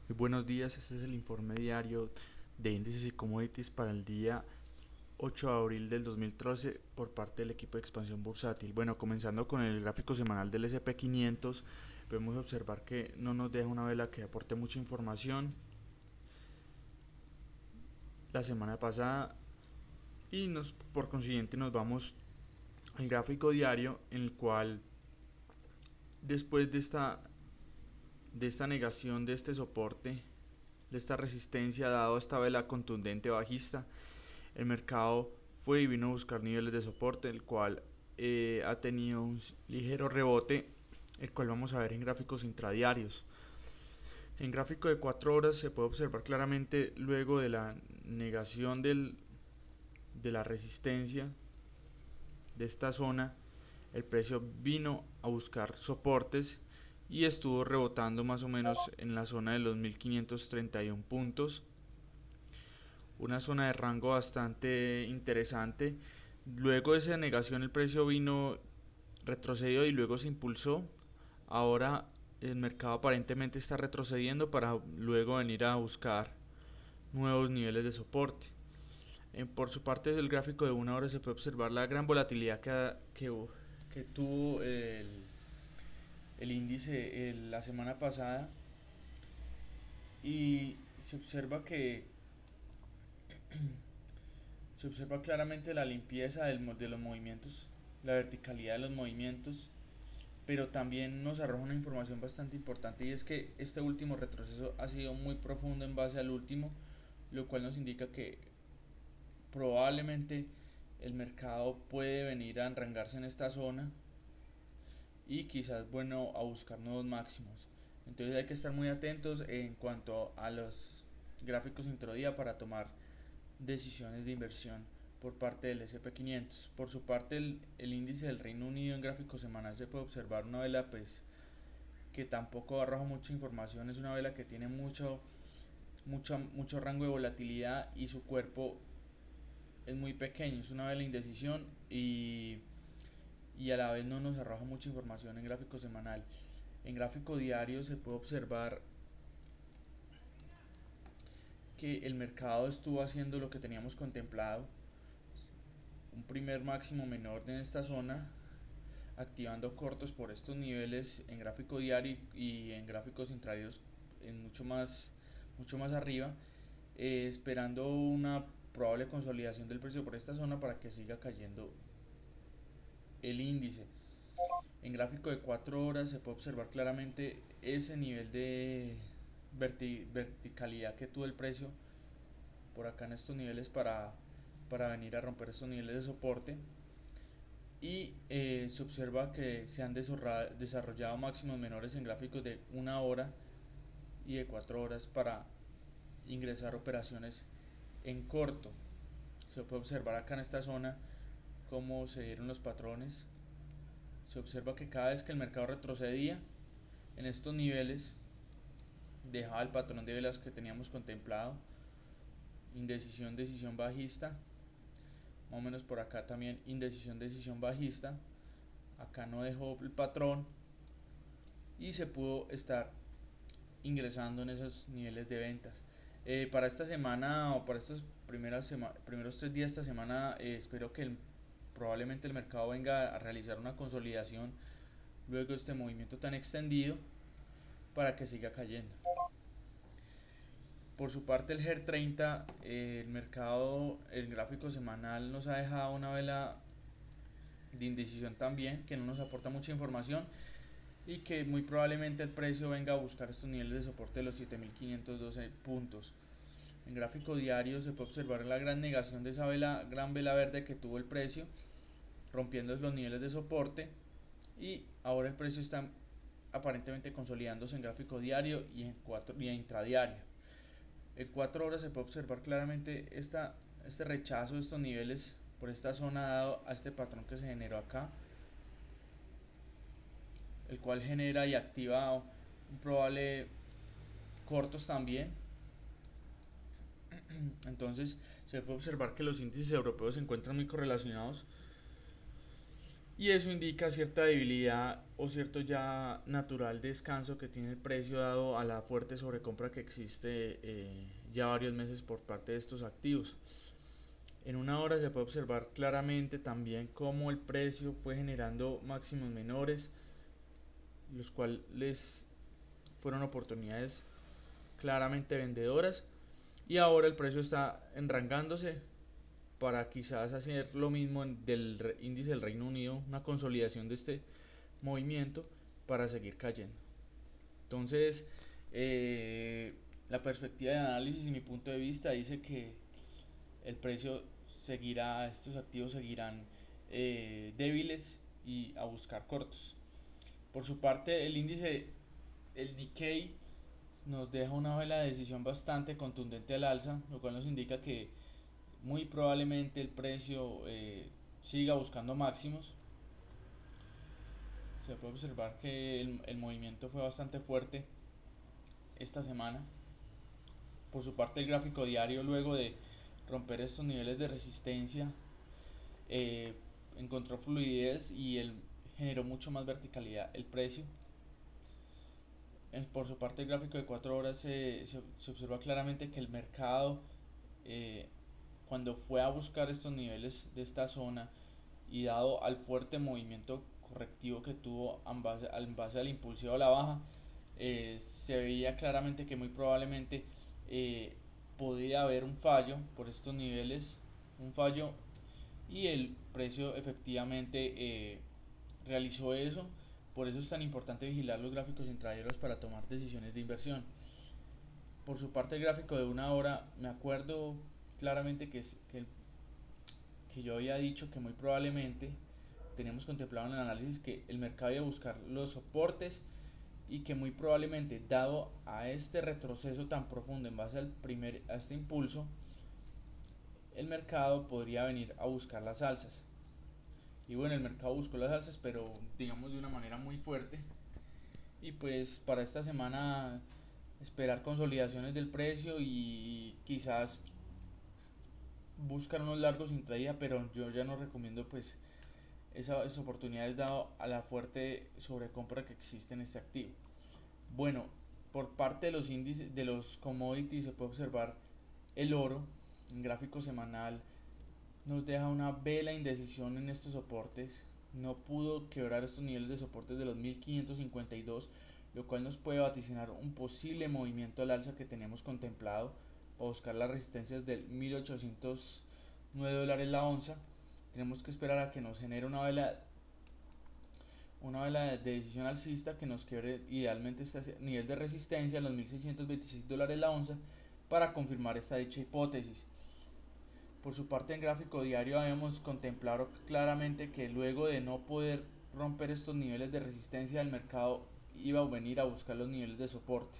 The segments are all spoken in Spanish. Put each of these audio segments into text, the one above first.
Muy buenos días, este es el informe diario de índices y commodities para el día 8 de abril del 2013 por parte del equipo de expansión bursátil. Bueno, comenzando con el gráfico semanal del S&P 500, podemos observar que no nos deja una vela que aporte mucha información la semana pasada y por consiguiente nos vamos al gráfico diario, en el cual después de esta negación de este soporte, de esta resistencia, dado esta vela contundente bajista, el mercado fue y vino a buscar niveles de soporte, el cual ha tenido un ligero rebote, el cual vamos a ver en gráficos intradiarios. En gráfico de 4 horas se puede observar claramente, luego de la negación de la resistencia de esta zona, el precio vino a buscar soportes y estuvo rebotando más o menos en la zona de los 1531 puntos, una zona de rango bastante interesante. Luego de esa negación el precio vino, retrocedió y luego se impulsó. Ahora el mercado aparentemente está retrocediendo para luego venir a buscar nuevos niveles de soporte. Por su parte, del gráfico de una hora se puede observar la gran volatilidad que tuvo el índice la semana pasada, y se observa claramente la limpieza de los movimientos, la verticalidad de los movimientos, pero también nos arroja una información bastante importante, y es que este último retroceso ha sido muy profundo en base al último, lo cual nos indica que probablemente el mercado puede venir a enrangarse en esta zona y quizás bueno a buscar nuevos máximos. Entonces hay que estar muy atentos en cuanto a los gráficos introdía para tomar decisiones de inversión por parte del S&P 500. Por su parte, el índice del Reino Unido en gráfico semanal se puede observar una vela que tampoco arroja mucha información. Es una vela que tiene mucho rango de volatilidad y su cuerpo es muy pequeño. Es una vela de indecisión y a la vez no nos arroja mucha información en gráfico semanal. En gráfico diario se puede observar que el mercado estuvo haciendo lo que teníamos contemplado, un primer máximo menor en esta zona, activando cortos por estos niveles en gráfico diario y en gráficos intradiarios en mucho más arriba, esperando una probable consolidación del precio por esta zona para que siga cayendo el índice. En gráfico de 4 horas se puede observar claramente ese nivel de verticalidad que tuvo el precio por acá en estos niveles para venir a romper estos niveles de soporte, y se observa que se han desarrollado máximos menores en gráficos de 1 hora y de 4 horas para ingresar operaciones en corto. Se puede observar acá en esta zona cómo se dieron los patrones. Se observa que cada vez que el mercado retrocedía en estos niveles, dejaba el patrón de velas que teníamos contemplado, indecisión, decisión bajista, más o menos por acá también indecisión, decisión bajista. Acá no dejó el patrón y se pudo estar ingresando en esos niveles de ventas. Para esta semana o para estos primeros 3 días de esta semana, espero que probablemente el mercado venga a realizar una consolidación luego de este movimiento tan extendido para que siga cayendo. Por su parte, el GER 30, el mercado, el gráfico semanal nos ha dejado una vela de indecisión también, que no nos aporta mucha información y que muy probablemente el precio venga a buscar estos niveles de soporte de los 7512 puntos. En gráfico diario se puede observar la gran negación de esa gran vela verde que tuvo el precio, rompiendo los niveles de soporte, y ahora el precio está aparentemente consolidándose en gráfico diario y en intradiario. En 4 horas se puede observar claramente este rechazo de estos niveles por esta zona, dado a este patrón que se generó acá, el cual genera y activa un probable cortos también. Entonces se puede observar que los índices europeos se encuentran muy correlacionados y eso indica cierta debilidad o cierto ya natural descanso que tiene el precio dado a la fuerte sobrecompra que existe ya varios meses por parte de estos activos. En una hora se puede observar claramente también cómo el precio fue generando máximos menores, los cuales fueron oportunidades claramente vendedoras, y ahora el precio está enrangándose para quizás hacer lo mismo del índice del Reino Unido, una consolidación de este movimiento para seguir cayendo. Entonces, la perspectiva de análisis y mi punto de vista dice que el precio seguirá, estos activos seguirán débiles y a buscar cortos. Por su parte, el índice, el Nikkei, nos deja una vela de decisión bastante contundente al alza, lo cual nos indica que muy probablemente el precio siga buscando máximos. Se puede observar que el movimiento fue bastante fuerte esta semana. Por su parte, el gráfico diario, luego de romper estos niveles de resistencia, eh, encontró fluidez y generó mucho más verticalidad el precio. Por su parte, el gráfico de 4 horas se observa claramente que el mercado, eh, cuando fue a buscar estos niveles de esta zona y dado al fuerte movimiento correctivo que tuvo en base al impulso a la baja, se veía claramente que muy probablemente eh, podía haber un fallo por estos niveles, un fallo, y el precio efectivamente realizó eso. Por eso es tan importante vigilar los gráficos intradiarios para tomar decisiones de inversión. Por su parte, el gráfico de una hora, me acuerdo claramente que yo había dicho que muy probablemente teníamos contemplado en el análisis que el mercado iba a buscar los soportes y que muy probablemente, dado a este retroceso tan profundo en base a este impulso, el mercado podría venir a buscar las alzas. Y bueno, el mercado buscó las alzas, pero digamos de una manera muy fuerte. Y pues para esta semana esperar consolidaciones del precio y quizás buscar unos largos intradía, pero yo ya no recomiendo pues esas oportunidades dado a la fuerte sobrecompra que existe en este activo. Bueno, por parte de los índices de los commodities se puede observar el oro en gráfico semanal nos deja una vela indecisión en estos soportes. No pudo quebrar estos niveles de soportes de los 1552, lo cual nos puede vaticinar un posible movimiento al alza que tenemos contemplado para buscar las resistencias del 1809 dólares la onza. Tenemos que esperar a que nos genere una vela de decisión alcista que nos quiebre idealmente este nivel de resistencia en los 1626 dólares la onza para confirmar esta dicha hipótesis. Por su parte, en gráfico diario habíamos contemplado claramente que luego de no poder romper estos niveles de resistencia del mercado iba a venir a buscar los niveles de soporte,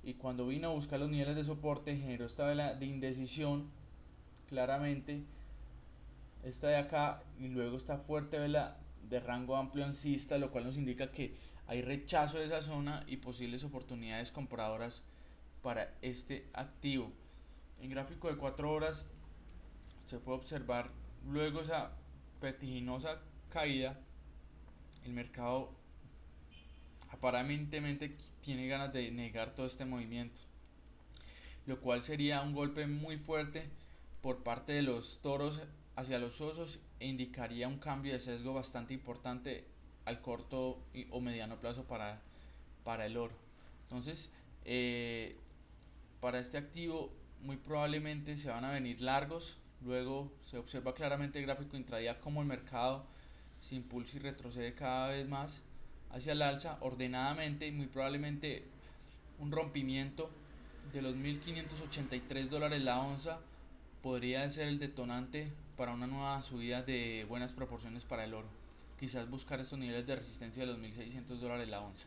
y cuando vino a buscar los niveles de soporte generó esta vela de indecisión claramente, esta de acá, y luego esta fuerte vela de rango amplio alcista, lo cual nos indica que hay rechazo de esa zona y posibles oportunidades compradoras para este activo. En gráfico de 4 horas se puede observar luego esa vertiginosa caída, el mercado aparentemente tiene ganas de negar todo este movimiento, lo cual sería un golpe muy fuerte por parte de los toros hacia los osos e indicaría un cambio de sesgo bastante importante al corto o mediano plazo para el oro. Entonces, para este activo muy probablemente se van a venir largos. Luego se observa claramente el gráfico intradía como el mercado se impulsa y retrocede cada vez más hacia el alza ordenadamente, y muy probablemente un rompimiento de los 1583 dólares la onza podría ser el detonante para una nueva subida de buenas proporciones para el oro. Quizás buscar estos niveles de resistencia de los 1600 dólares la onza.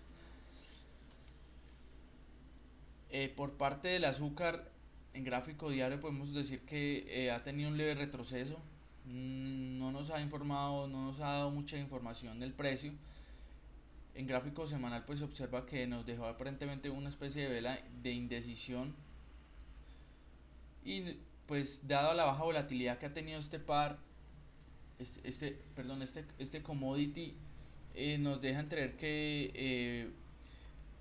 Por parte del azúcar, en gráfico diario podemos decir que ha tenido un leve retroceso. No nos ha informado, no nos ha dado mucha información del precio. En gráfico semanal pues se observa que nos dejó aparentemente una especie de vela de indecisión, y pues dado la baja volatilidad que ha tenido este par, este commodity nos deja entrever que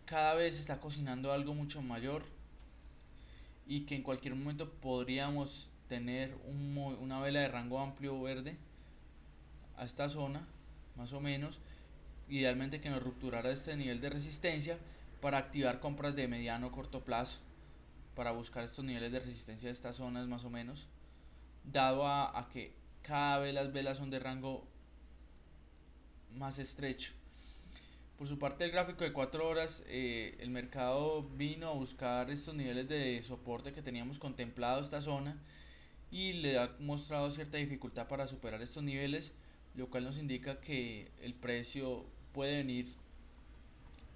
cada vez se está cocinando algo mucho mayor y que en cualquier momento podríamos tener una vela de rango amplio verde a esta zona, más o menos, idealmente que nos rupturara este nivel de resistencia para activar compras de mediano o corto plazo, para buscar estos niveles de resistencia de estas zonas más o menos, dado a que cada vez las velas son de rango más estrecho. Por su parte, el gráfico de 4 horas, el mercado vino a buscar estos niveles de soporte que teníamos contemplado esta zona y le ha mostrado cierta dificultad para superar estos niveles, lo cual nos indica que el precio puede venir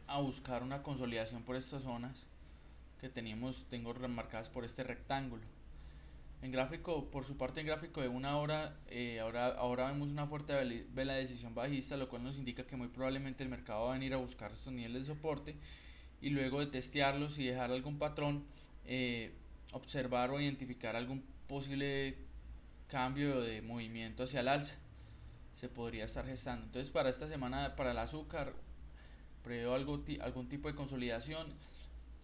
a buscar una consolidación por estas zonas que tengo remarcadas por este rectángulo. Por su parte, en gráfico de una hora, ahora vemos una fuerte vela de decisión bajista, lo cual nos indica que muy probablemente el mercado va a venir a buscar estos niveles de soporte y luego de testearlos y dejar algún patrón, observar o identificar algún posible cambio de movimiento hacia el alza se podría estar gestando. Entonces, para esta semana, para el azúcar, preveo algún tipo de consolidación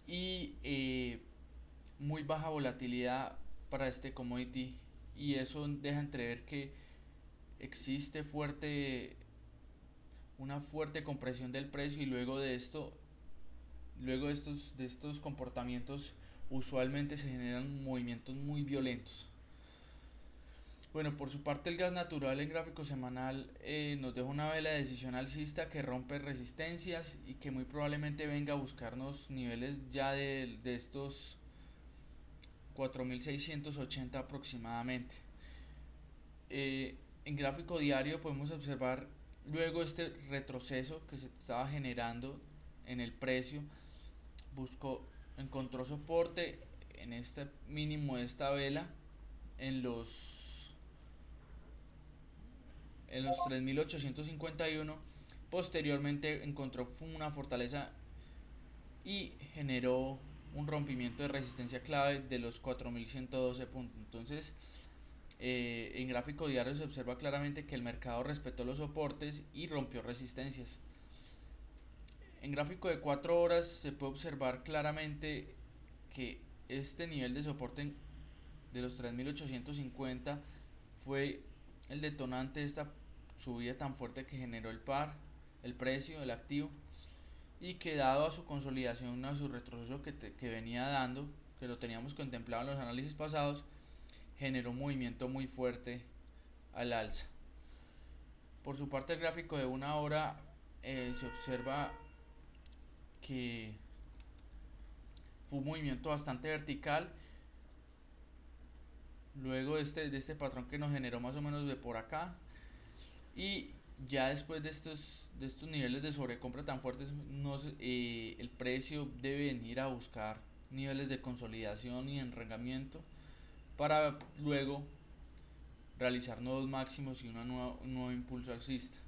y muy baja volatilidad para este commodity, y eso deja entrever que existe una fuerte compresión del precio y luego de estos comportamientos usualmente se generan movimientos muy violentos. Bueno, por su parte, el gas natural en gráfico semanal nos deja una vela de decisión alcista que rompe resistencias y que muy probablemente venga a buscarnos niveles ya de estos 4680 aproximadamente. En gráfico diario podemos observar luego este retroceso que se estaba generando en el precio, encontró soporte en este mínimo de esta vela en los 3851. Posteriormente encontró una fortaleza y generó un rompimiento de resistencia clave de los 4112 puntos. Entonces, en gráfico diario se observa claramente que el mercado respetó los soportes y rompió resistencias. En gráfico de 4 horas se puede observar claramente que este nivel de soporte de los 3850 fue el detonante de esta subida tan fuerte que generó el precio del activo, y que dado a su consolidación, a su retroceso que venía dando, que lo teníamos contemplado en los análisis pasados, generó un movimiento muy fuerte al alza. Por su parte, el gráfico de una hora se observa que fue un movimiento bastante vertical luego de este patrón que nos generó más o menos de por acá, y ya después de estos niveles de sobrecompra tan fuertes, el precio debe venir a buscar niveles de consolidación y enrengamiento para luego realizar nuevos máximos y un nuevo impulso alcista.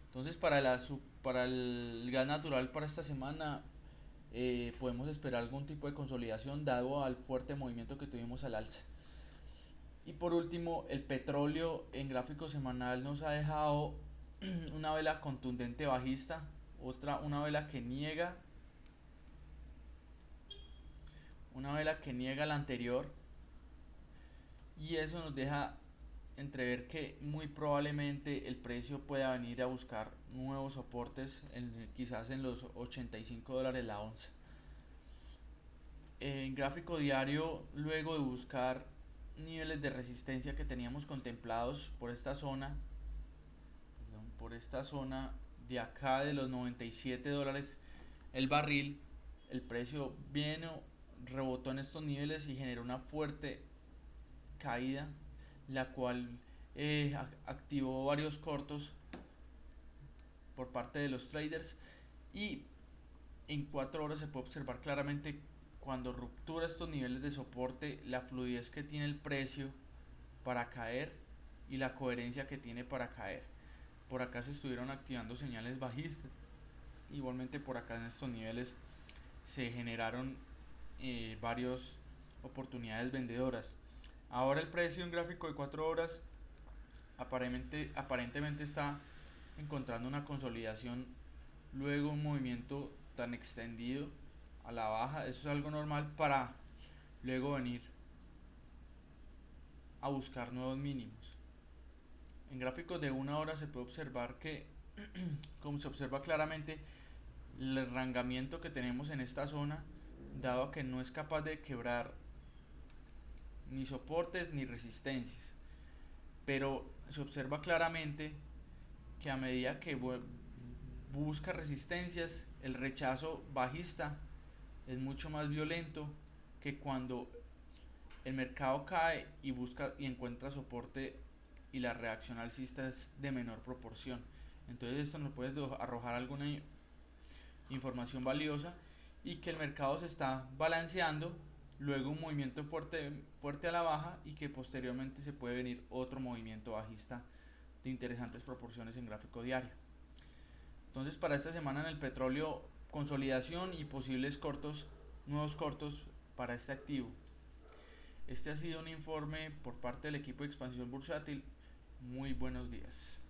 Entonces, para el gas natural para esta semana podemos esperar algún tipo de consolidación dado al fuerte movimiento que tuvimos al alza. Y por último, el petróleo en gráfico semanal nos ha dejado una vela contundente bajista, una vela que niega la anterior, y eso nos deja entrever que muy probablemente el precio pueda venir a buscar nuevos soportes quizás en los $85 la onza. En gráfico diario, luego de buscar niveles de resistencia que teníamos contemplados por esta zona de acá de los $97 el barril, el precio rebotó en estos niveles y generó una fuerte caída, la cual activó varios cortos por parte de los traders, y en 4 horas se puede observar claramente cuando ruptura estos niveles de soporte la fluidez que tiene el precio para caer y la coherencia que tiene para caer. Por acá se estuvieron activando señales bajistas, igualmente por acá en estos niveles se generaron varias oportunidades vendedoras. Ahora el precio en gráfico de 4 horas aparentemente está encontrando una consolidación luego un movimiento tan extendido a la baja. Eso es algo normal para luego venir a buscar nuevos mínimos. En gráficos de una hora se puede observar que, como se observa claramente, el arrancamiento que tenemos en esta zona, dado que no es capaz de quebrar ni soportes ni resistencias, pero se observa claramente que a medida que busca resistencias, el rechazo bajista es mucho más violento que cuando el mercado cae y busca y encuentra soporte y la reacción alcista es de menor proporción. Entonces esto nos puede arrojar alguna información valiosa y que el mercado se está balanceando, luego un movimiento fuerte a la baja y que posteriormente se puede venir otro movimiento bajista de interesantes proporciones en gráfico diario. Entonces para esta semana en el petróleo, consolidación y posibles nuevos cortos para este activo. Este ha sido un informe por parte del equipo de expansión bursátil. Muy buenos días.